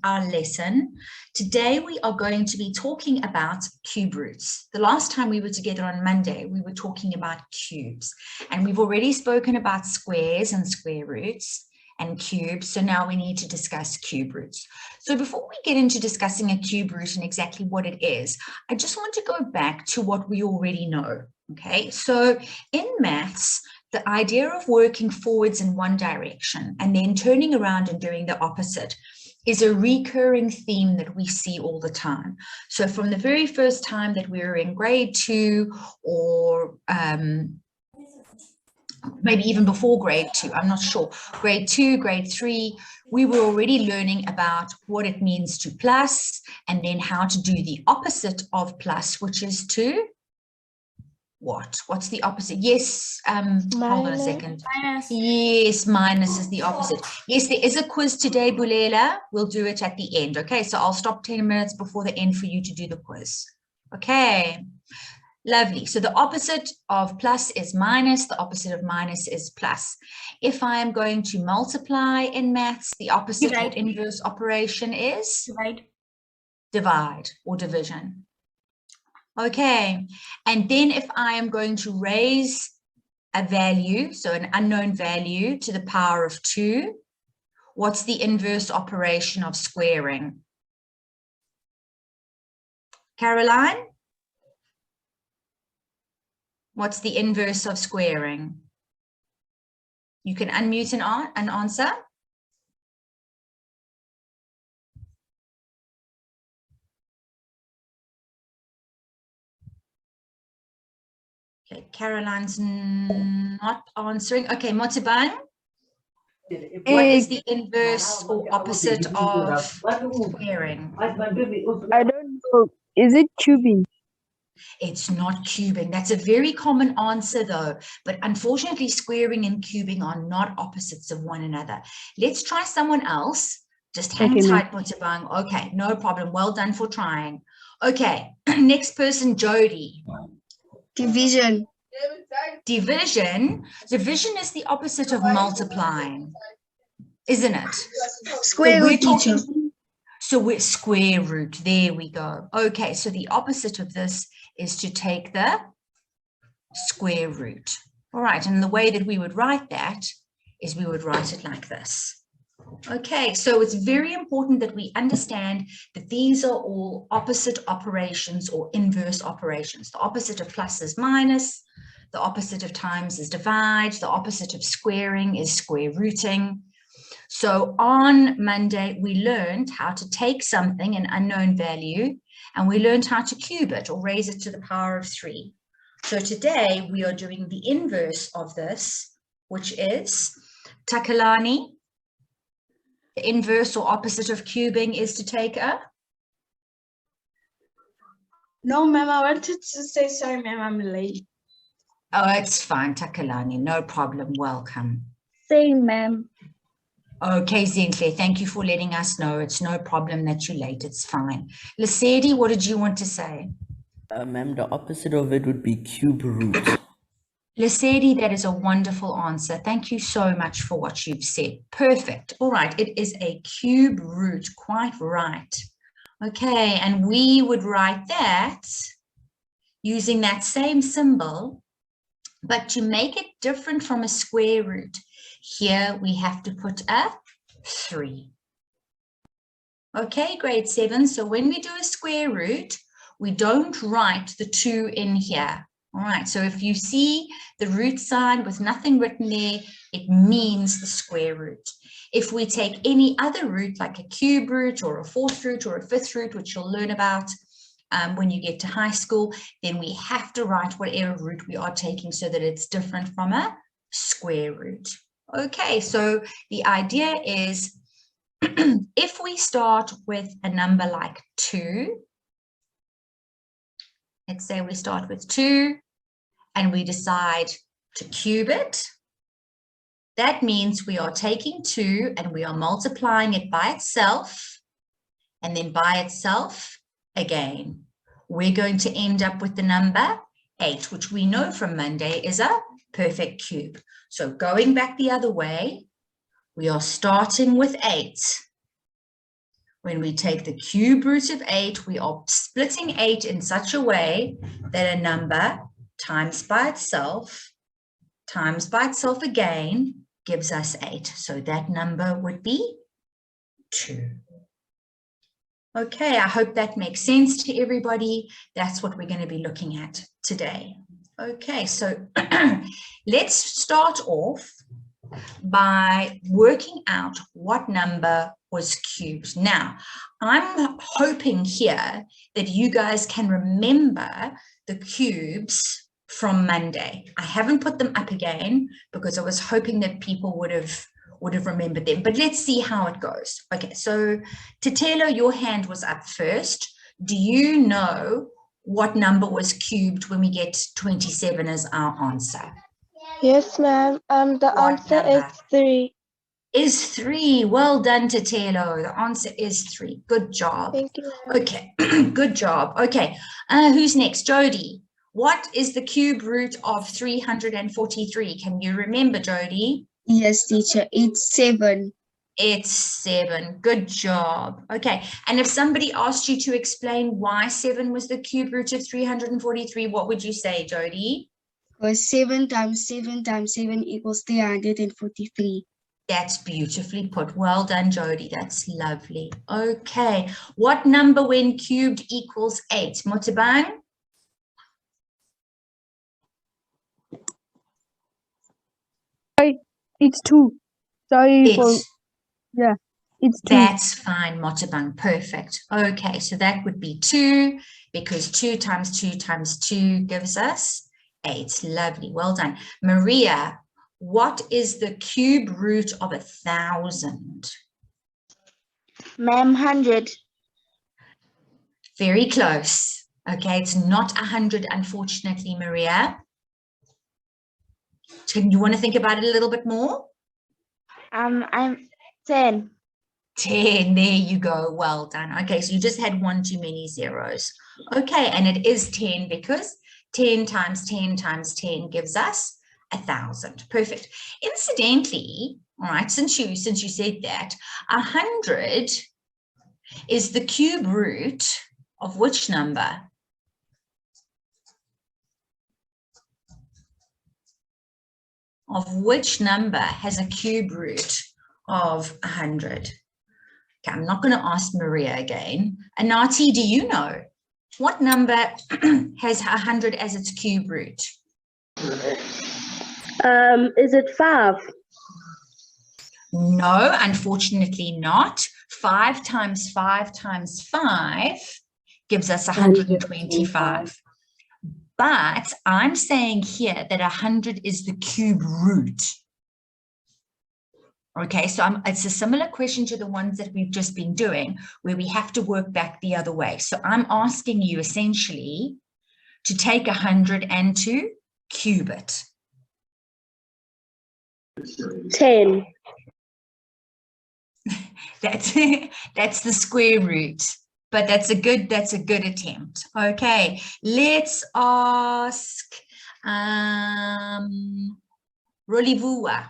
our lesson. Today we are going to be talking about cube roots. The last time we were together on Monday, we were talking about cubes, and we've already spoken about squares and square roots and cubes. So now we need to discuss cube roots. So before we get into discussing a cube root and exactly what it is, I just want to go back to what we already know. Okay, so in maths, the idea of working forwards in one direction and then turning around and doing the opposite is a recurring theme that we see all the time. So from the very first time that we were in grade 2 or maybe even before grade 2, I'm not sure, grade 2, grade 3, we were already learning about what it means to plus and then how to do the opposite of plus, which is to what? What's the opposite? Yes, hold on a second. Minus. Yes, minus is the opposite. Yes, there is a quiz today, Bulela. We'll do it at the end. Okay, so I'll stop 10 minutes before the end for you to do the quiz. Okay, lovely. So the opposite of plus is minus. The opposite of minus is plus. If I am going to multiply in maths, the opposite or inverse operation is? Divide or division. Okay, and then if I am going to raise a value, so an unknown value to the power of 2, what's the inverse operation of squaring? Caroline? What's the inverse of squaring? You can unmute and answer. Okay, Caroline's not answering. Okay, Motibang, what is the inverse or opposite of squaring? I don't know. Is it cubing? It's not cubing. That's a very common answer though, but unfortunately squaring and cubing are not opposites of one another. Let's try someone else. Just hang tight, Motibang. Okay, no problem. Well done for trying. Okay, next person, Jody. Division. Division is the opposite of multiplying, isn't it? Square root, teacher. So we're square root. There we go. Okay, so the opposite of this is to take the square root. All right, and the way that we would write that is we would write it like this. Okay, so it's very important that we understand that these are all opposite operations or inverse operations. The opposite of plus is minus, the opposite of times is divide, the opposite of squaring is square rooting. So on Monday, we learned how to take something, an unknown value, and we learned how to cube it or raise it to the power of 3. So today we are doing the inverse of this, which is Takalani. The inverse or opposite of cubing is to take a? No, ma'am, I wanted to say sorry, ma'am, I'm late. Oh, it's fine, Takalani, no problem, welcome. Same, ma'am. Okay, Zinhle, thank you for letting us know. It's no problem that you're late, it's fine. Lesedi, what did you want to say? Ma'am, the opposite of it would be cube root. Lesedi, that is a wonderful answer. Thank you so much for what you've said. Perfect. All right, it is a cube root, quite right. Okay, and we would write that using that same symbol, but to make it different from a square root, here we have to put a 3. Okay, grade 7. So when we do a square root, we don't write the 2 in here. All right, so if you see the root sign with nothing written there, it means the square root. If we take any other root, like a cube root or a 4th root or a 5th root, which you'll learn about when you get to high school, then we have to write whatever root we are taking so that it's different from a square root. Okay, so the idea is if we start with a number like 2, let's say we start with 2 and we decide to cube it, that means we are taking 2 and we are multiplying it by itself and then by itself again. We're going to end up with the number 8, which we know from Monday is a perfect cube. So going back the other way, we are starting with 8. when we take the cube root of 8, we are splitting 8 in such a way that a number times by itself again gives us 8. So that number would be 2. Okay, I hope that makes sense to everybody. That's what we're going to be looking at today. Okay, so let's start off by working out what number was cubed. Now, I'm hoping here that you guys can remember the cubes from Monday. I haven't put them up again because I was hoping that people would have remembered them, but let's see how it goes. Okay, so Tetelo, your hand was up first. Do you know what number was cubed when we get 27 as our answer? Yes, ma'am. The What answer number? is 3. Is 3. Well done, Tetelo. The answer is 3. Good job. Thank you, ma'am. Okay, good job. Okay, who's next? Jody. What is the cube root of 343? Can you remember, Jody? Yes, teacher. It's 7. It's 7. Good job. Okay, and if somebody asked you to explain why 7 was the cube root of 343, what would you say, Jody? Because 7 times 7 times 7 equals 343. That's beautifully put. Well done, Jody. That's lovely. Okay, what number when cubed equals 8? Motibang? It's 2. Sorry for... It's Yeah, it's 2. That's fine, Motibang. Perfect. Okay, so that would be 2 because 2 times 2 times 2 gives us 8. Lovely. Well done. Maria, what is the cube root of 1,000? Ma'am, 100. Very close. Okay, it's not 100, unfortunately, Maria. Do you want to think about it a little bit more? I'm 10. 10, there you go. Well done. Okay, so you just had one too many zeros. Okay, and it is 10 because 10 times 10 times 10 gives us 1,000. Perfect. Incidentally, all right, since you said that, 100 is the cube root of which number? Of which number has a cube root of 100? Okay, I'm not going to ask Maria again. Anati, do you know what number has 100 as its cube root? Is it 5? No, unfortunately not. 5 times 5 times 5 gives us 125. But I'm saying here that 100 is the cube root. Okay, so it's a similar question to the ones that we've just been doing, where we have to work back the other way. So I'm asking you essentially to take 100 and to cube it. 10. That's the square root, but that's a good attempt. Okay, let's ask Rolivua.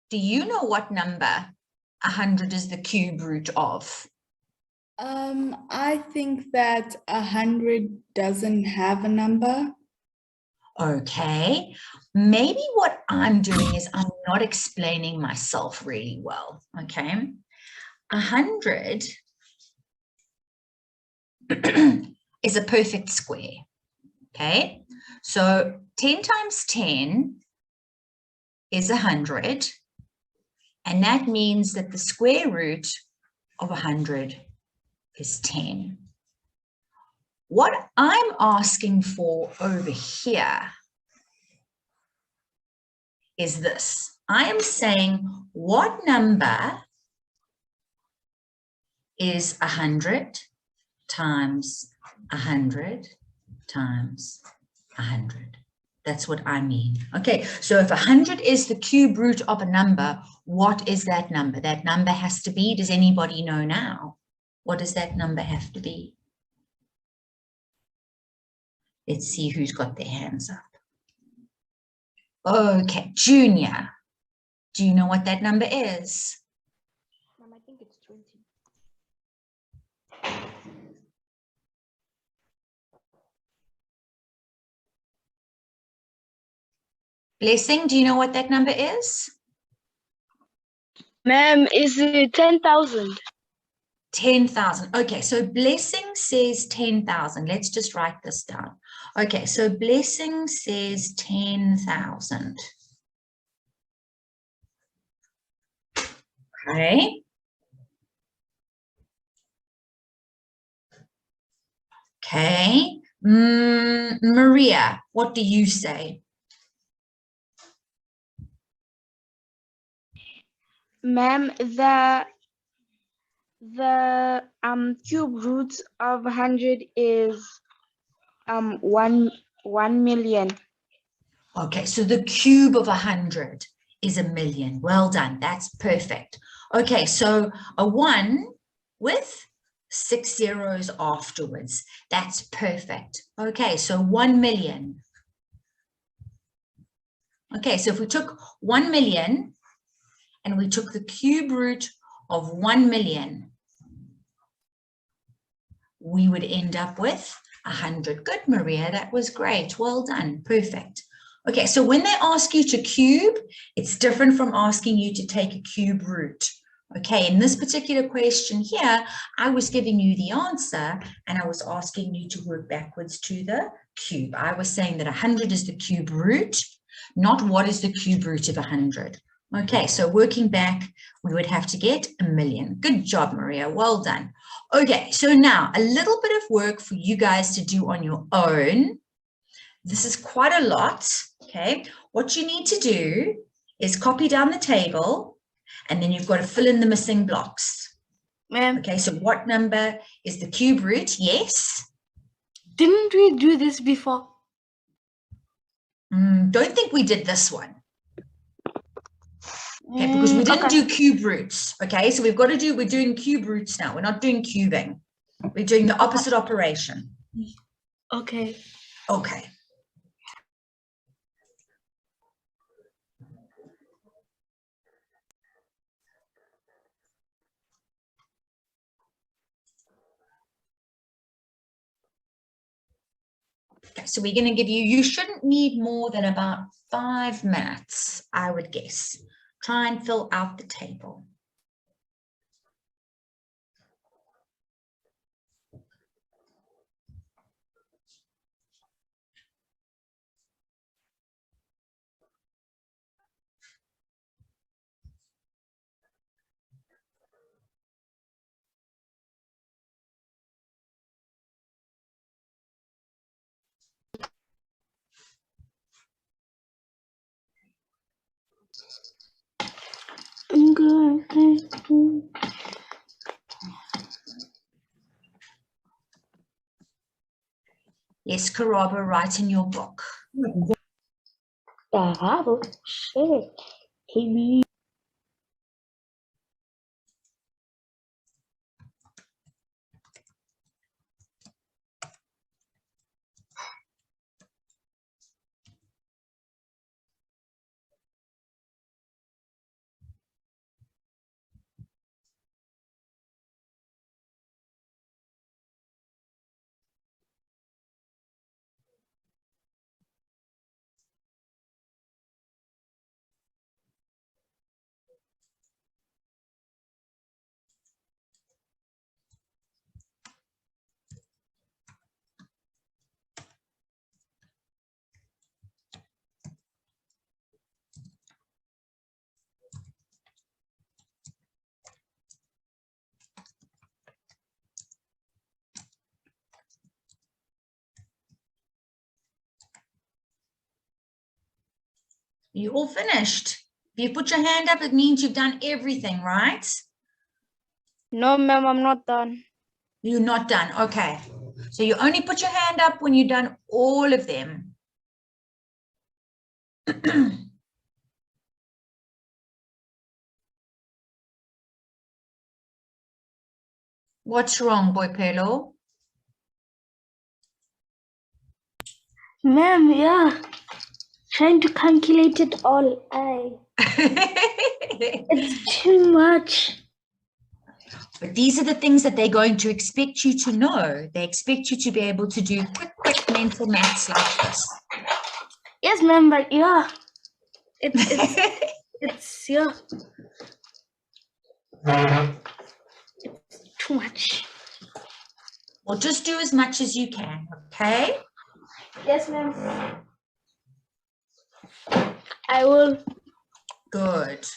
Do you know what number 100 is the cube root of? I think that 100 doesn't have a number. Okay, maybe what I'm doing is I'm not explaining myself really well. Okay, 100 is a perfect square. Okay, so 10 times 10 is 100. And that means that the square root of 100 is 10. What I'm asking for over here is this. I am saying what number is 100 times 100 times 100. That's what I mean. Okay, so if 100 is the cube root of a number, what is that number? That number has to be, does anybody know now? What does that number have to be? Let's see who's got their hands up. Okay, Junior, do you know what that number is? Mom, I think it's 20. Blessing, do you know what that number is? Ma'am, is it 10,000? 10,000. Okay, so Blessing says 10,000. Let's just write this down. Okay, so Blessing says 10,000. Okay. Okay. Maria, what do you say? Ma'am, the cube root of 100 is 1 million. Okay, so the cube of 100 is 1,000,000. Well done. That's perfect. Okay, so a 1 with 6 zeros afterwards. That's perfect. Okay, so 1,000,000. Okay, so if we took 1,000,000 and we took the cube root of 1,000,000, we would end up with 100. Good, Maria. That was great. Well done. Perfect. Okay, so when they ask you to cube, it's different from asking you to take a cube root. Okay, in this particular question here, I was giving you the answer and I was asking you to work backwards to the cube. I was saying that 100 is the cube root, not what is the cube root of 100. Okay, so working back, we would have to get 1,000,000. Good job, Maria. Well done. Okay, so now a little bit of work for you guys to do on your own. This is quite a lot, okay? What you need to do is copy down the table and then you've got to fill in the missing blocks. Ma'am, Okay, so what number is the cube root? Yes. didn't we do this before? Don't think we did this one. Okay, because we didn't do cube roots. Okay, so we're doing cube roots now. We're not doing cubing. We're doing the opposite operation. Okay. Okay. Okay, so we're going to give you shouldn't need more than about 5 minutes, I would guess. Try and fill out the table. I'm good. Yes, Karaba, write in your book. Shit. Hey, You all finished? If you put your hand up, it means you've done everything, right? No, ma'am, I'm not done. You're not done. Okay. So you only put your hand up when you've done all of them. What's wrong, Boy Pelo? Ma'am, yeah. Trying to calculate it all. It's too much. But these are the things that they're going to expect you to know. They expect you to be able to do quick mental maths like this. Yes, ma'am, but yeah. It's yeah. It's too much. Well, just do as much as you can, okay? Yes, ma'am. I will. Good.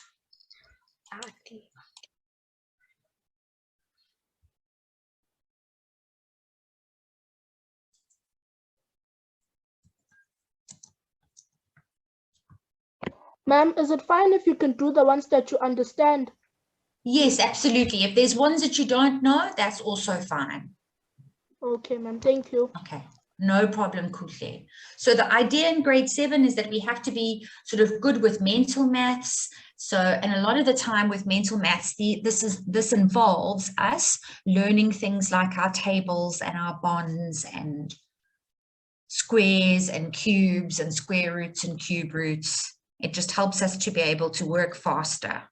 Ma'am, is it fine if you can do the ones that you understand? Yes, absolutely. If there's ones that you don't know, that's also fine. Okay, ma'am, thank you. Okay, no problem, Kuhle. So the idea in grade 7 is that we have to be sort of good with mental maths. So, and a lot of the time with mental maths, this involves us learning things like our tables and our bonds and squares and cubes and square roots and cube roots. It just helps us to be able to work faster.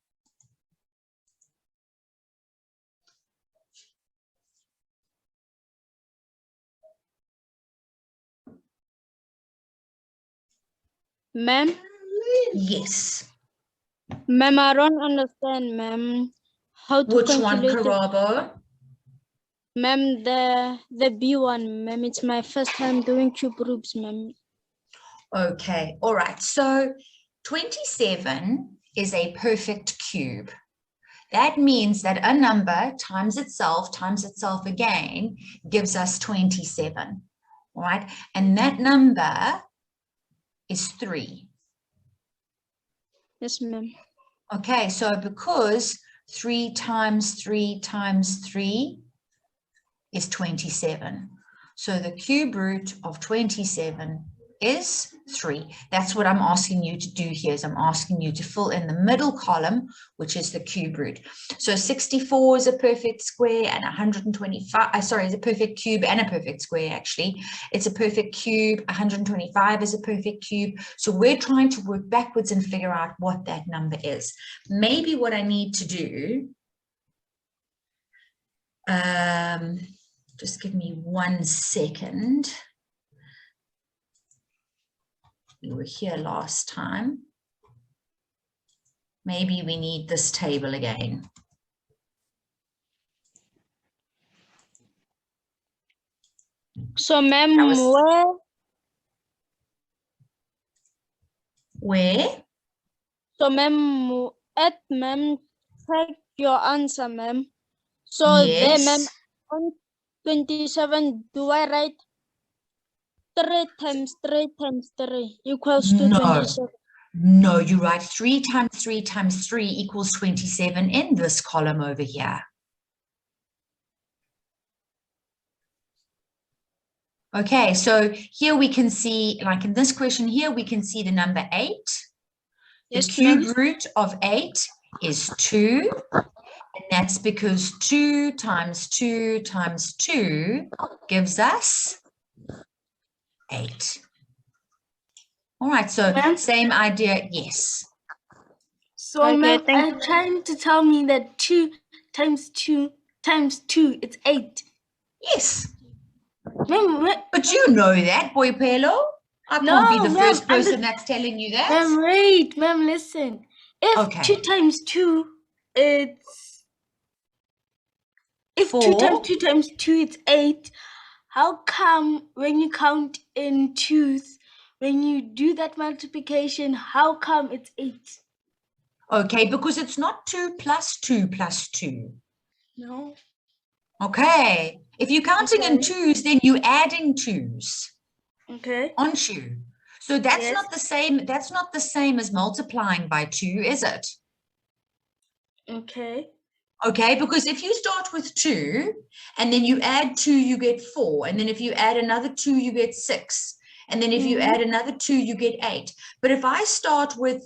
Ma'am, Yes. ma'am, I don't understand, ma'am, how to Which one, calculate it. Karabo? Ma'am, the B one, ma'am, it's my first time doing cube groups, ma'am. Okay, all right. So 27 is a perfect cube. That means that a number times itself again gives us 27, all right? And that number is 3. Yes, ma'am. Okay, so because 3 times 3 times 3 is 27. So the cube root of 27 is 3. That's what I'm asking you to do here, is I'm asking you to fill in the middle column, which is the cube root. So 64 is a perfect square, and 125, sorry, is a perfect cube and a perfect square, actually. It's a perfect cube, 125 is a perfect cube. So we're trying to work backwards and figure out what that number is. Maybe what I need to do, just give me 1 second. We were here last time. Maybe we need this table again. So, ma'am, Where? So, ma'am, ma'am, check your answer, ma'am. So there, ma'am, Yes. on 27, do I write 3 times 3 times 3 equals to No. 27? No, you write 3 times 3 times 3 equals 27 in this column over here. Okay, so here we can see, like in this question here, we can see the number 8. Yes, the cube ma'am. root of 8 is 2. And that's because 2 times 2 times 2 gives us 8. All right, so same idea, yes. So, Okay, ma'am, thank I'm trying to tell me that 2 times 2 times 2, it's 8. Yes. Ma'am, But you know that, boy Pelo. I can't be the ma'am, first person that's telling you that. Ma'am, wait, ma'am, listen. If Okay. 2 times 2, it's... If 2 4. times 2 times 2, it's 8. How come when you count in twos, when you do that multiplication, how come it's 8? Okay, because it's not 2 plus 2 plus 2. No. Okay. If you're counting in Okay. twos, then you're adding 2s. Okay. Aren't you? So that's Yes. not the same. That's not the same as multiplying by 2, is it? Okay. Okay, because if you start with 2 and then you add 2, you get 4. And then if you add another 2, you get 6. And then if you add another 2, you get 8. But if I start with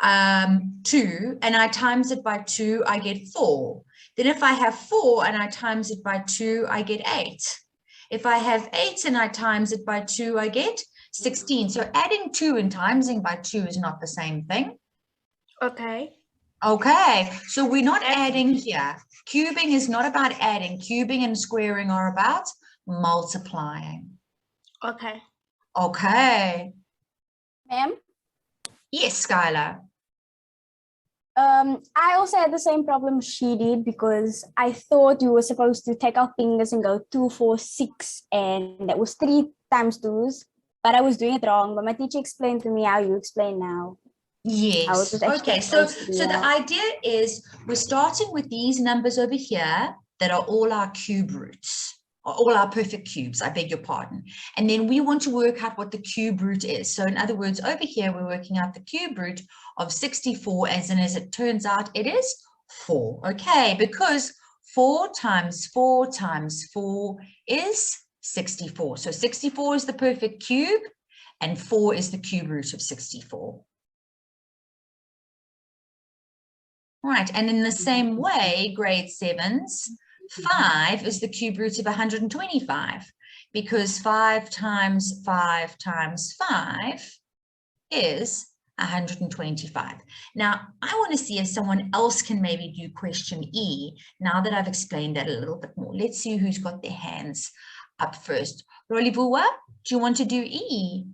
2 and I times it by 2, I get 4. Then if I have 4 and I times it by 2, I get 8. If I have 8 and I times it by 2, I get 16. So adding 2 and timesing by 2 is not the same thing. Okay. Okay, so we're not adding here. Cubing is not about adding. Cubing and squaring are about multiplying. Okay. Okay. Ma'am? Yes, Skylar. I also had the same problem she did because I thought you were supposed to take our fingers and go 2, 4, 6, and that was 3 times 2s, but I was doing it wrong. But my teacher explained to me how you explain now. Yes. Okay. So the idea is we're starting with these numbers over here that are all our cube roots, or all our perfect cubes, I beg your pardon. And then we want to work out what the cube root is. So in other words, over here, we're working out the cube root of 64, as it turns out, it is 4. Okay, because 4 times 4 times 4 is 64. So 64 is the perfect cube, and 4 is the cube root of 64. Right, and in the same way, grade 7s, 5 is the cube root of 125, because 5 times 5 times 5 is 125. Now, I want to see if someone else can maybe do question E, now that I've explained that a little bit more. Let's see who's got their hands up first. Rolivua, do you want to do E?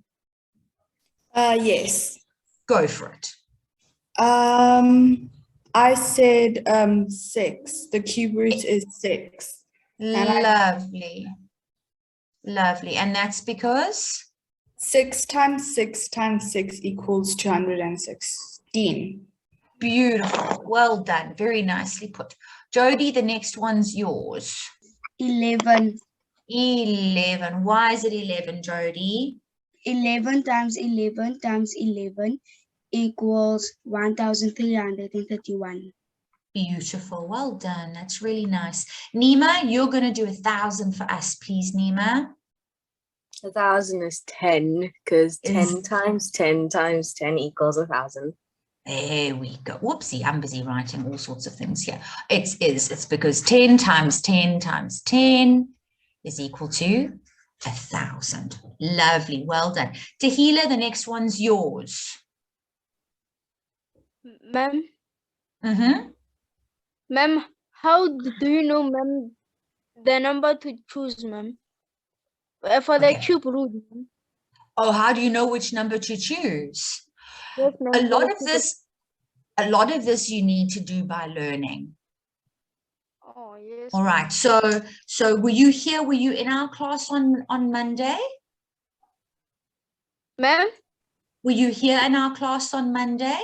Yes. Go for it. I said 6. The cube root is 6. Lovely. Lovely. And that's because? 6 times 6 times 6 equals 216. Beautiful. Well done. Very nicely put. Jody, the next one's yours. 11. 11. Why is it 11, Jody? 11 times 11 times 11 equals 1,331. Beautiful. Well done. That's really nice. Nima, you're going to do 1,000 for us, please, Nima. 1,000 is 10, because 10 times 10 times 10 equals 1,000. There we go. Whoopsie, I'm busy writing all sorts of things here. It's because 10 times 10 times 10 is equal to 1,000. Lovely. Well done. Tahila, the next one's yours. Ma'am, Mm-hmm. ma'am, how do you know, ma'am, the number to choose, ma'am? For the cube root, ma'am. Oh, how do you know which number to choose? Yes, ma'am. A lot of this you need to do by learning. Oh, yes. All right. So were you here? Were you in our class on Monday? Ma'am? Were you here in our class on Monday?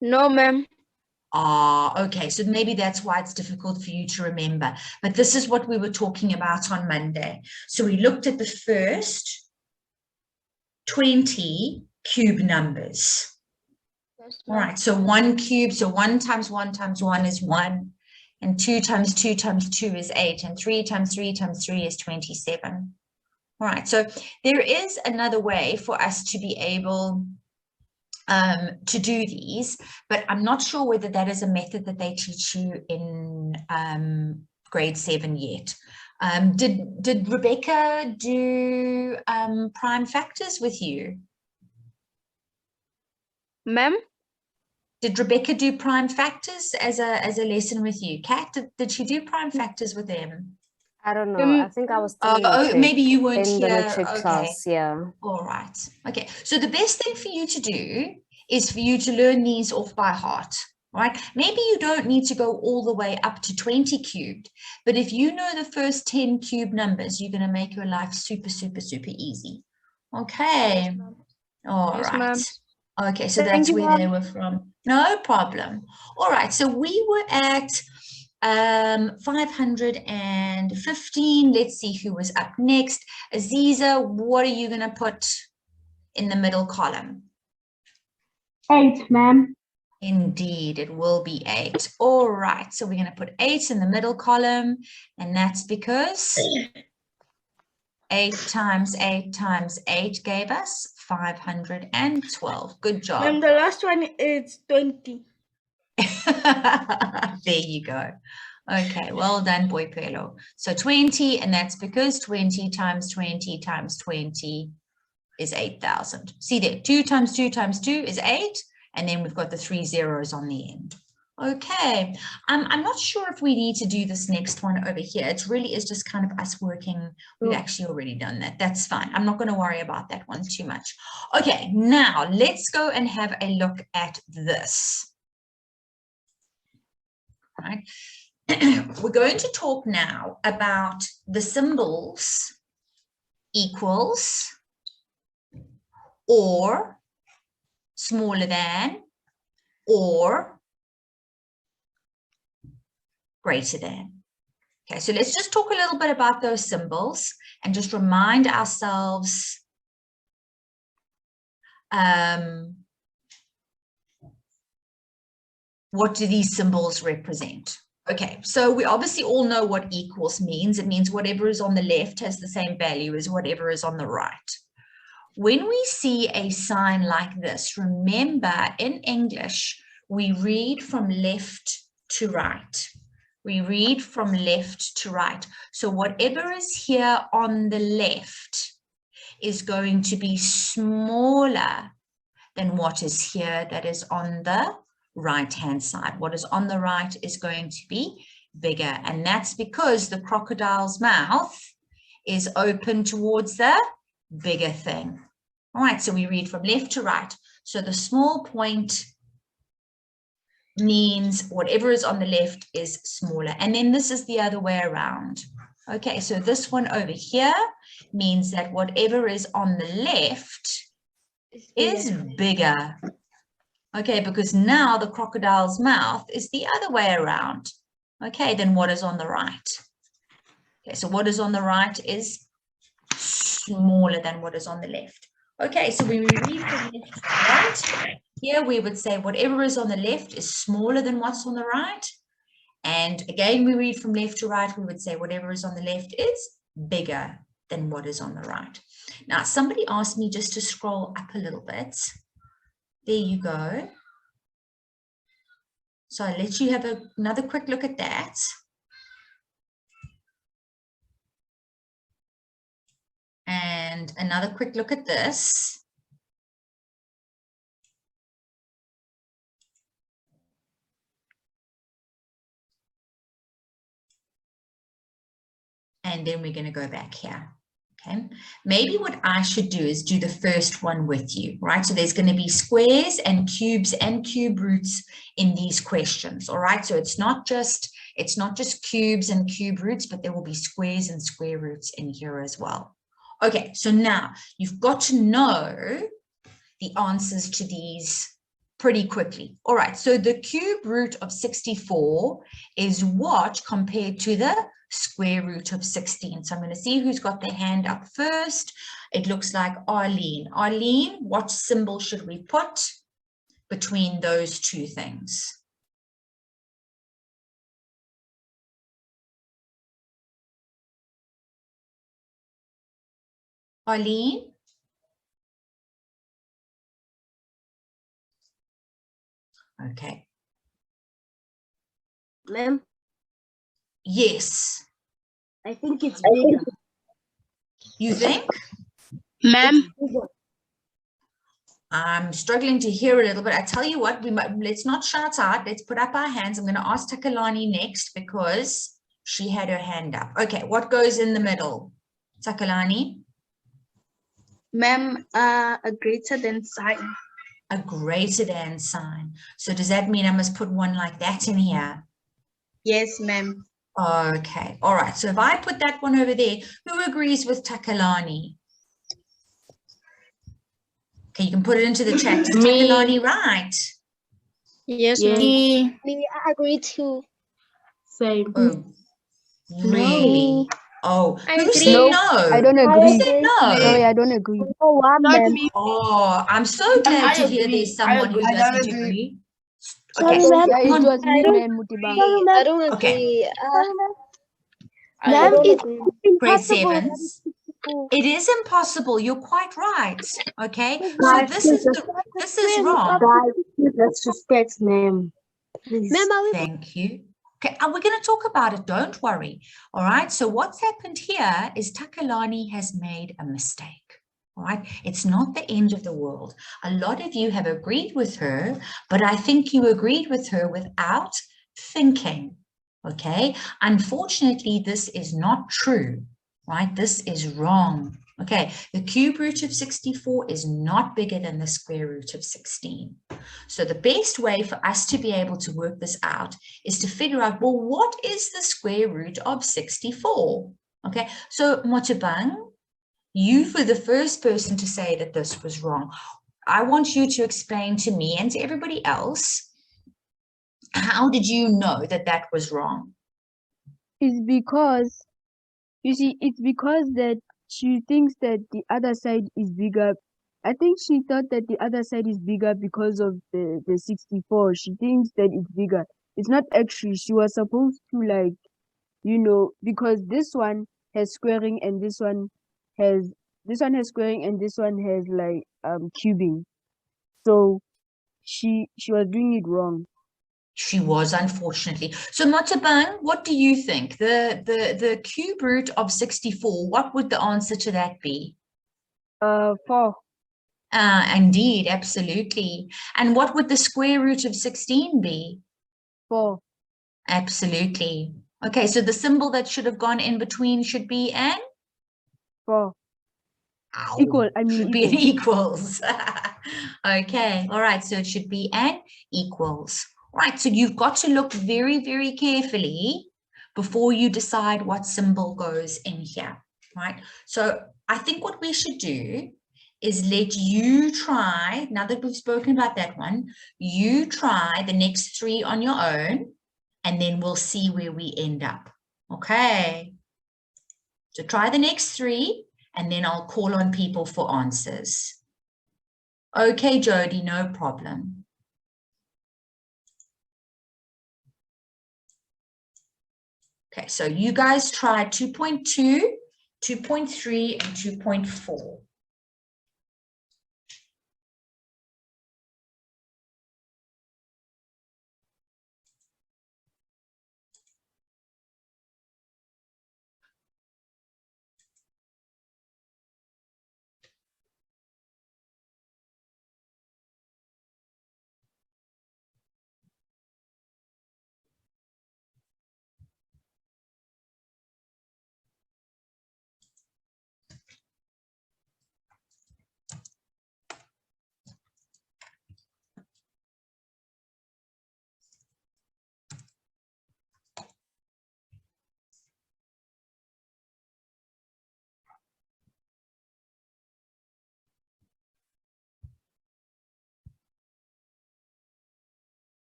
No, ma'am. Ah, okay. So maybe that's why it's difficult for you to remember. But this is what we were talking about on Monday. So we looked at the first 20 cube numbers. Yes, All right. So 1 cube. So 1 times 1 times 1 is 1. And 2 times 2 times 2 is 8. And 3 times 3 times 3 is 27. All right. So there is another way for us to be able to do these, but I'm not sure whether that is a method that they teach you in grade 7 yet. Did Rebecca do prime factors with you? Ma'am? Did Rebecca do prime factors as a lesson with you? Kat, did she do prime factors with them? I don't know. I think I was maybe you weren't in here. the matric class, yeah. All right. Okay. So the best thing for you to do is for you to learn these off by heart, right? Maybe you don't need to go all the way up to 20 cubed, but if you know the first 10 cube numbers, you're going to make your life super, super, super easy. Okay. All right. Okay. So that's where they were from. No problem. All right. So we were at 515. Let's see who was up next. Aziza, what are you going to put in the middle column? 8, ma'am. Indeed, it will be 8. All right, so we're going to put 8 in the middle column, and that's because 8 times 8 times 8 gave us 512. Good job. And the last one is 20. There you go. Okay, well done, Boipelo. So 20, and that's because 20 times 20 times 20 is 8,000. See there, 2 times 2 times 2 is 8, and then we've got the 3 zeros on the end. Okay, I'm not sure if we need to do this next one over here. It really is just kind of us working. We've actually already done that. That's fine. I'm not going to worry about that one too much. Okay, now let's go and have a look at this. All right. We're going to talk now about the symbols equals, or, smaller than, or greater than. Okay, so let's just talk a little bit about those symbols and just remind ourselves what do these symbols represent? Okay, so we obviously all know what equals means. It means whatever is on the left has the same value as whatever is on the right. When we see a sign like this, remember in English, we read from left to right. We read from left to right. So whatever is here on the left is going to be smaller than what is here that is on the right-hand side. What is on the right is going to be bigger. And that's because the crocodile's mouth is open towards the bigger thing. All right, so we read from left to right. So the small point means whatever is on the left is smaller. And then this is the other way around. Okay, so this one over here means that whatever is on the left is bigger. Okay, because now the crocodile's mouth is the other way around. Okay, then what is on the right? Okay, so what is on the right is smaller than what is on the left. Okay, so when we read from left to right, here we would say whatever is on the left is smaller than what's on the right. And again, we read from left to right, we would say whatever is on the left is bigger than what is on the right. Now, somebody asked me just to scroll up a little bit. There you go. So I'll let you have another quick look at that. And another quick look at this. And then we're going to go back here. Okay, maybe what I should do is do the first one with you, right? So there's going to be squares and cube roots in these questions. All right, so it's not just cubes and cube roots, but there will be squares and square roots in here as well. Okay, so now you've got to know the answers to these pretty quickly. All right, so the cube root of 64 is what compared to the square root of 16? So I'm going to see who's got their hand up first. It looks like Arlene. Arlene, what symbol should we put between those two things? Arlene? Okay. Ma'am, Yes. I think it's bigger. You think? Ma'am, I'm struggling to hear a little bit. I tell you what, let's not shout out. Let's put up our hands. I'm going to ask Takalani next because she had her hand up. Okay, what goes in the middle? Takalani? Ma'am, a greater than sign. A greater than sign. So does that mean I must put one like that in here? Yes, ma'am. Okay, all right. So if I put that one over there, who agrees with Takalani? Okay, you can put it into the chat. Is Takalani right? Yes, me. Me, I agree too. Same. Oh, really? Oh, I who agree. said No, no? I don't Who agree. said no? Sorry, I don't agree. Not me. Oh, I'm so glad to hear agree. there's someone who I doesn't agree. agree. Sorry, Okay, ma'am. Yeah, it come on. was me, ma'am, Mutibang. I don't Okay. agree. I Ma'am, don't it's agree. Grade sevens. It is impossible. You're quite right. Okay, so this is wrong. Let's respect name. Ma'am, Thank you. Okay, and we're going to talk about it. Don't worry. All right. So what's happened here is Takalani has made a mistake. All right, it's not the end of the world. A lot of you have agreed with her, but I think you agreed with her without thinking. Okay, unfortunately, this is not true, right? This is wrong. Okay, the cube root of 64 is not bigger than the square root of 16. So the best way for us to be able to work this out is to figure out, well, what is the square root of 64? Okay, so Motabang, you were the first person to say that this was wrong. I want you to explain to me and to everybody else, how did you know that that was wrong? It's because, you see, it's because that she thinks that the other side is bigger. I think she thought that the other side is bigger because of the 64. She thinks that it's bigger. It's not actually. She was supposed to, like, because this one has squaring and has squaring and this one has like cubing. So she was doing it wrong. She was, unfortunately. So Motabang, what do you think? The cube root of 64, what would the answer to that be? 4. Indeed, absolutely. And what would the square root of 16 be? 4. Absolutely. Okay, so the symbol that should have gone in between should be an? 4. Ow. Equal, I mean should be an equal. equals. Okay, all right, so it should be an equals. Right, so you've got to look very, very carefully before you decide what symbol goes in here, right? So I think what we should do is let you try, now that we've spoken about that one, you try the next 3 on your own, and then we'll see where we end up, okay? So try the next 3, and then I'll call on people for answers. Okay, Jody, no problem. Okay, so you guys try 2.2, 2.3, and 2.4.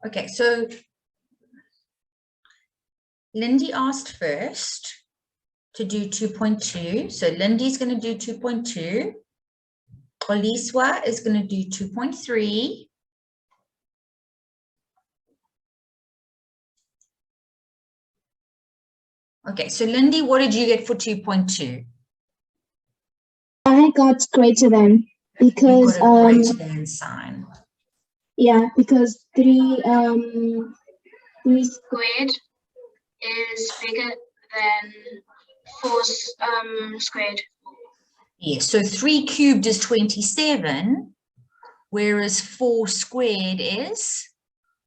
Okay, so Lindy asked first to do 2.2. So Lindy's going to do 2.2. Oliswa is going to do 2.3. Okay, so Lindy, what did you get for 2.2? I got greater than You because got a greater than sign. yeah, because 3 squared is bigger than 4 squared. Yes, so 3 cubed is 27, whereas 4 squared is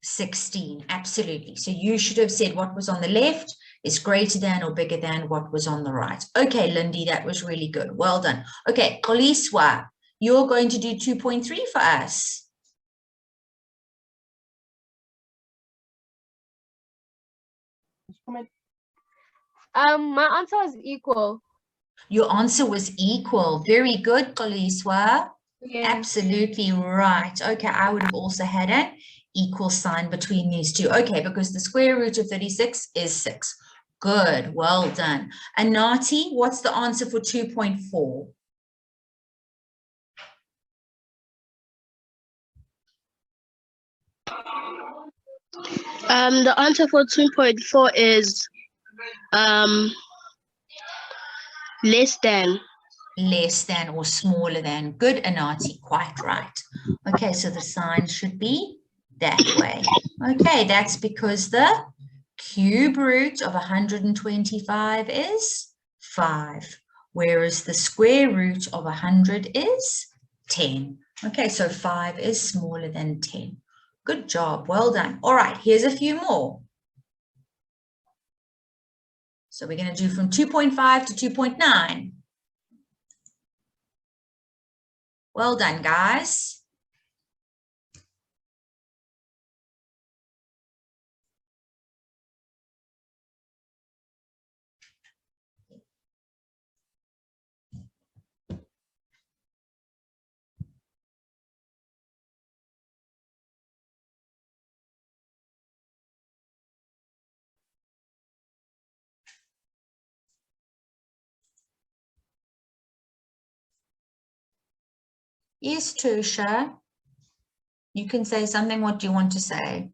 16. Absolutely. So you should have said what was on the left is greater than or bigger than what was on the right. Okay, Lindy, that was really good. Well done. Okay, Koliswa, you're going to do 2.3 for us. My answer was equal. Your answer was equal. Very good, Koliswa. Yeah. Absolutely right. Okay, I would have also had an equal sign between these two. Okay, because the square root of 36 is 6. Good, well done. Anati, what's the answer for 2.4? The answer for 2.4 is less than. less than or smaller than. Good, Anati, quite right. Okay, so the sign should be that way. Okay, that's because the cube root of 125 is 5, whereas the square root of 100 is 10. Okay, so 5 is smaller than 10. Good job, well done. All right, here's a few more. So we're going to do from 2.5 to 2.9. Well done, guys. Yes, Tertia. You can say something. What do you want to say?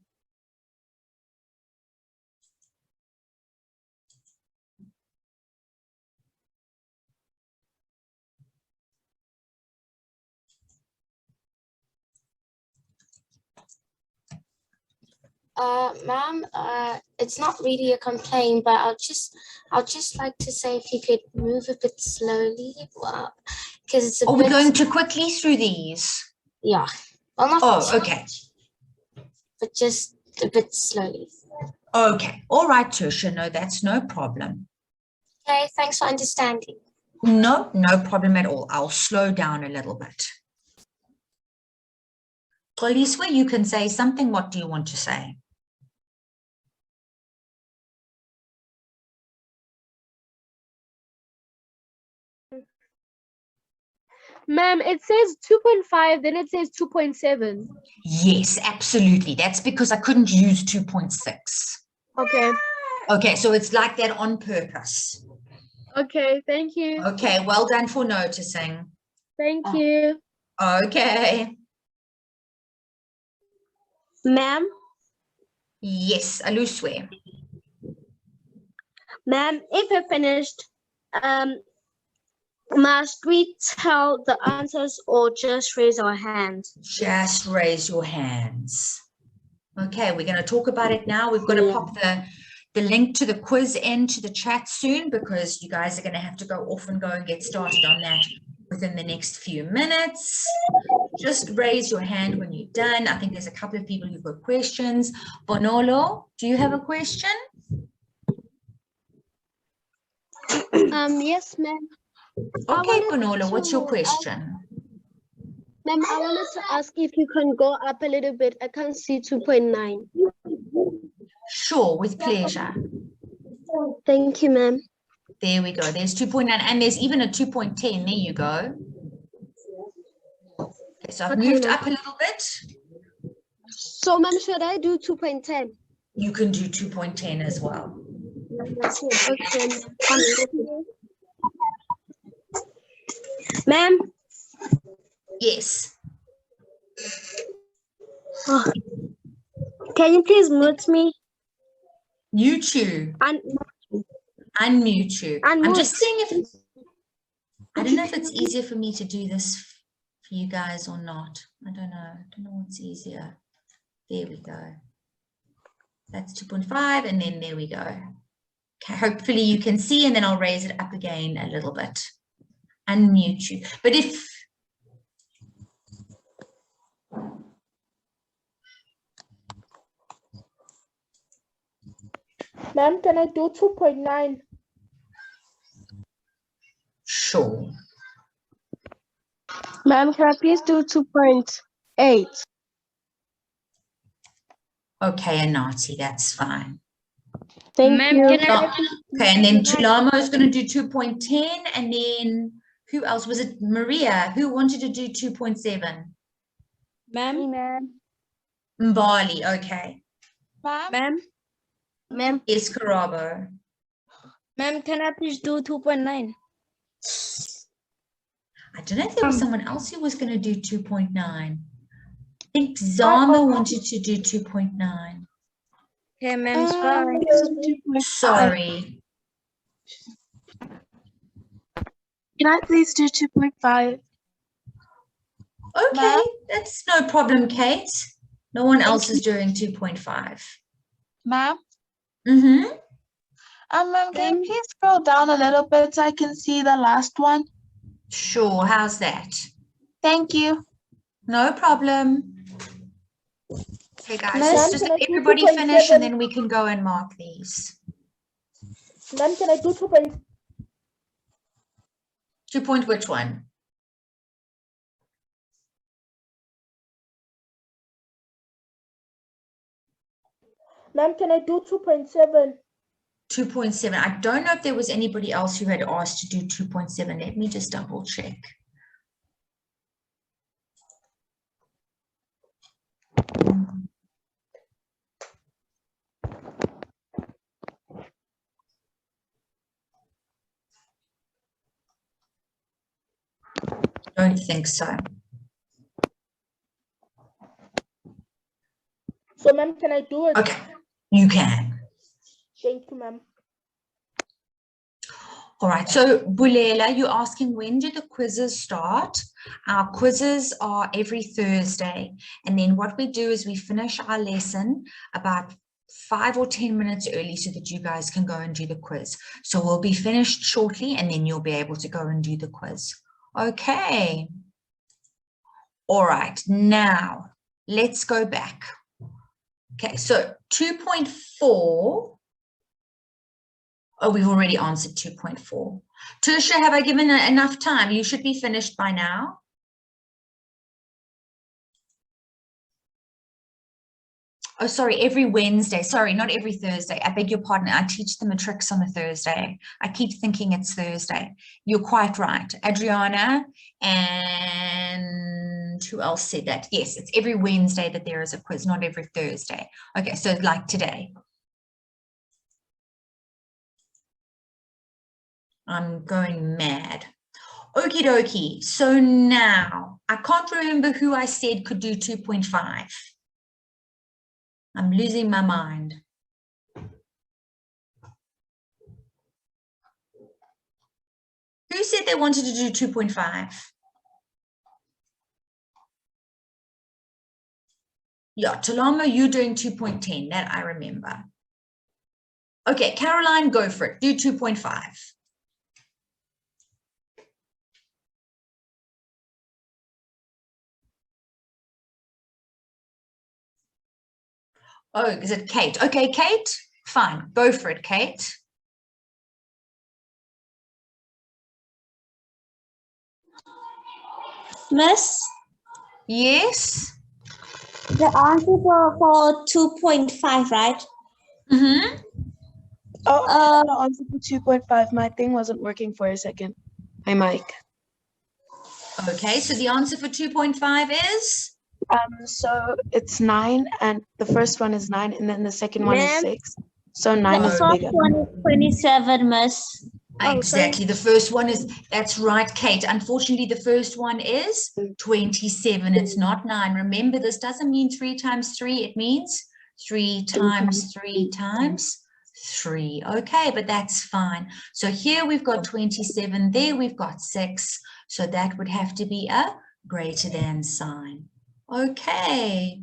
Ma'am, it's not really a complaint, but I'll just like to say if you could move a bit slowly, because it's a Are bit. we going too quickly through these? Yeah. Well, not Oh, too okay. much, but just a bit slowly. Okay. All right, Tertia. No, that's no problem. Okay, thanks for understanding. No, no problem at all. I'll slow down a little bit. Koliswa, you can say something. What do you want to say? Ma'am, it says 2.5, then it says 2.7. Yes, absolutely. That's because I couldn't use 2.6. Okay. Okay, so it's like that on purpose. Okay, thank you. Okay, well done for noticing. Thank you. Okay. Ma'am, Yes, Aluswe. ma'am, if you're finished, must we tell the answers or just raise our hands? Just raise your hands. Okay, we're going to talk about it now. We've got to pop the link to the quiz into the chat soon because you guys are going to have to go off and go and get started on that within the next few minutes. Just raise your hand when you're done. I think there's a couple of people who've got questions. Bonolo, do you have a question? Yes, ma'am. Okay, Bonolo, what's your question? Ma'am, I wanted to ask if you can go up a little bit. I can't see 2.9. Sure, with pleasure. Thank you, ma'am. There we go. There's 2.9 and there's even a 2.10. There you go. Okay, so I've moved up a little bit. So, ma'am, should I do 2.10? You can do 2.10 as well. Okay. Ma'am? Yes. Oh. Can you please mute me? Mute you. Unmute you. I'm just seeing if I don't know if it's easier for me to do this for you guys or not. I don't know. I don't know what's easier. There we go. That's 2.5 and then there we go. Okay, hopefully you can see and then I'll raise it up again a little bit. Unmute you. But if Ma'am, can I do 2.9? Sure. Ma'am, can I please do 2.8? Okay, Anati, that's fine. Thank you. Okay, and then Tulamo is going to do 2.10 and then who else? Was it Maria who wanted to do 2.7? Ma'am. Mbali, okay. Ma'am. Yes, Karabo. Ma'am, can I please do 2.9? I don't know if there was someone else who was going to do 2.9. I think Zama wanted to do 2.9. Okay, ma'am, sorry. Sorry. Can I please do 2.5? Okay, that's no problem, Kate. No one else is doing 2.5. Ma'am? Mm-hmm. Ma'am, can you please scroll down a little bit so I can see the last one? Sure, how's that? Thank you. No problem. Okay, guys, Ma'am, just can I let do everybody 2.7? finish and then we can go and mark these. Ma'am, can I do 2.7? 2 point which one? Ma'am, can I do 2.7? 2.7. I don't know if there was anybody else who had asked to do 2.7. Let me just double check. Don't think so. So, ma'am, can I do it? Okay, you can. Thank you, ma'am. All right, so Bulela, you're asking when do the quizzes start? Our quizzes are every Thursday. And then what we do is we finish our lesson about 5 or 10 minutes early so that you guys can go and do the quiz. So we'll be finished shortly and then you'll be able to go and do the quiz. Okay. All right, now let's go back. Okay, so 2.4. Oh, we've already answered 2.4. Tertia, have I given enough time? You should be finished by now. Oh, sorry, every Wednesday. Sorry, not every Thursday. I beg your pardon. I teach the matrics on a Thursday. I keep thinking it's Thursday. You're quite right. Adriana and who else said that? Yes, it's every Wednesday that there is a quiz, not every Thursday. Okay, so like today. I'm going mad. Okie dokie. So now I can't remember who I said could do 2.5. I'm losing my mind. Who said they wanted to do 2.5? Yeah, Talama, you're doing 2.10. That I remember. Okay, Caroline, go for it. Do 2.5. Oh, is it Kate? Okay, Kate, fine. Go for it, Kate. Miss? Yes? The answer for 2.5, right? Mm-hmm. Oh, the answer for 2.5. My thing wasn't working for a second. My mic. Okay, so the answer for 2.5 is? So it's 9, and the first one is 9, and then the second one is 6. So 9 is The bigger. first one is 27, miss. Exactly. The first one is, that's right, Kate. Unfortunately, the first one is 27. It's not 9. Remember, this doesn't mean 3 times 3. It means 3 times 3 times 3. Okay, but that's fine. So here we've got 27. There we've got 6. So that would have to be a greater than sign. Okay.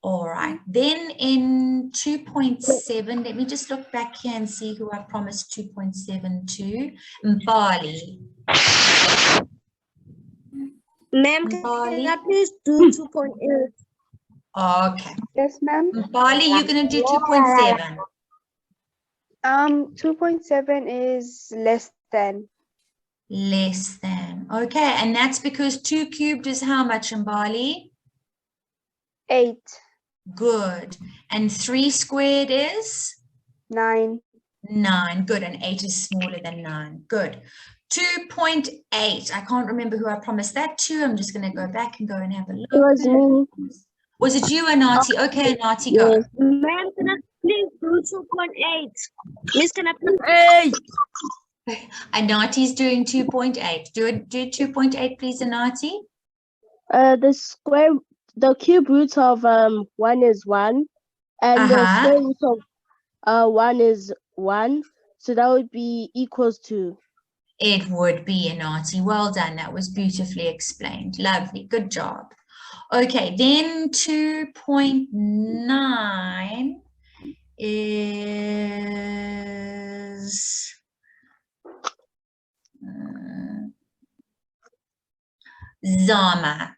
All right, then in 2.7, let me just look back here and see who I promised 2.7 to. Mbali. Ma'am, can I please do 2.8? Okay. Yes, ma'am. Mbali, you're going to do 2.7. 2.7 is less than. Less than. Okay, and that's because 2 cubed is how much, Mbali? 8. Good. And 3 squared is? 9. 9. Good. And 8 is smaller than 9. Good. 2.8. I can't remember who I promised that to. I'm just going to go back and go and have a look. It was me. Was it you, Anati? Okay, Anati, go. Yes. Ma'am, can I please do 2.8? Miss, can I please? Anati's doing 2.8. Do 2.8, please, Anati. The cube root of 1 is 1, and the square root of 1 is 1, so that would be equals to. It would be, Anati. Well done. That was beautifully explained. Lovely. Good job. Okay, then 2.9 is Zama.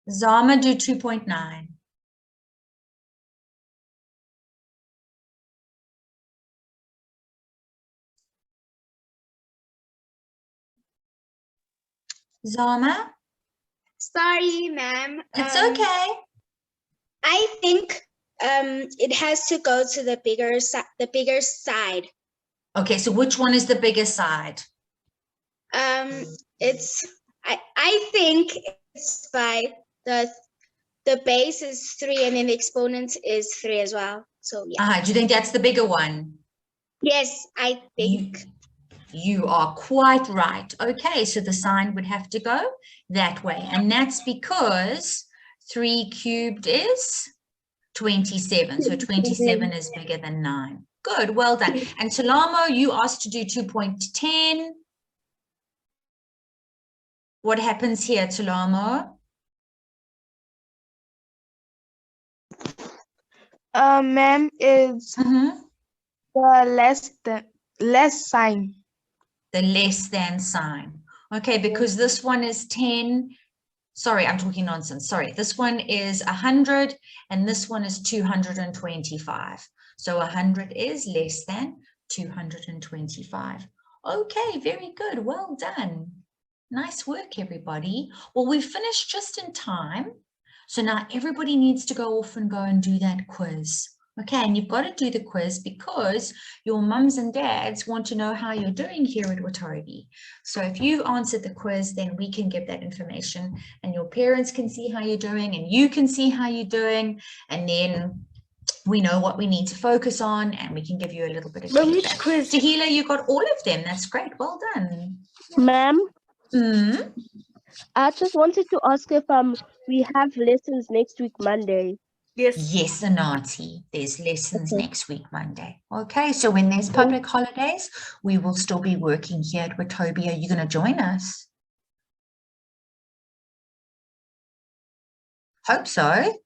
Zama, do 2.9. Zama? Sorry, ma'am. It's okay. I think it has to go to the bigger side. Okay, so which one is the bigger side? It's I think it's 5. The base is 3 and then the exponent is 3 as well. So yeah. Do you think that's the bigger one? Yes, I think. You are quite right. Okay, so the sign would have to go that way. And that's because 3 cubed is 27. So 27 is bigger than 9. Good, well done. And Talamo, you asked to do 2.10. What happens here, Talamo? Ma'am, is the less sign. The less than sign. Okay, because this one is 10. Sorry, I'm talking nonsense. Sorry, this one is 100 and this one is 225. So 100 is less than 225. Okay, very good. Well done. Nice work, everybody. Well, we finished just in time. So now everybody needs to go off and go and do that quiz. Okay, and you've got to do the quiz because your mums and dads want to know how you're doing here at Watobe. So if you've answered the quiz, then we can give that information and your parents can see how you're doing and you can see how you're doing. And then we know what we need to focus on and we can give you a little bit of feedback. Quiz? Tahila, you got all of them. That's great. Well done. Ma'am, I just wanted to ask if we have lessons next week, Monday. Yes, Anati. There's lessons next week, Monday. Okay, so when there's public holidays, we will still be working here at Watobe. Are you going to join us? Hope so.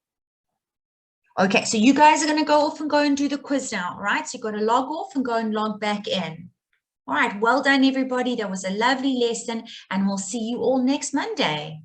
Okay, so you guys are going to go off and go and do the quiz now, right? So you've got to log off and go and log back in. All right, well done, everybody. That was a lovely lesson, and we'll see you all next Monday.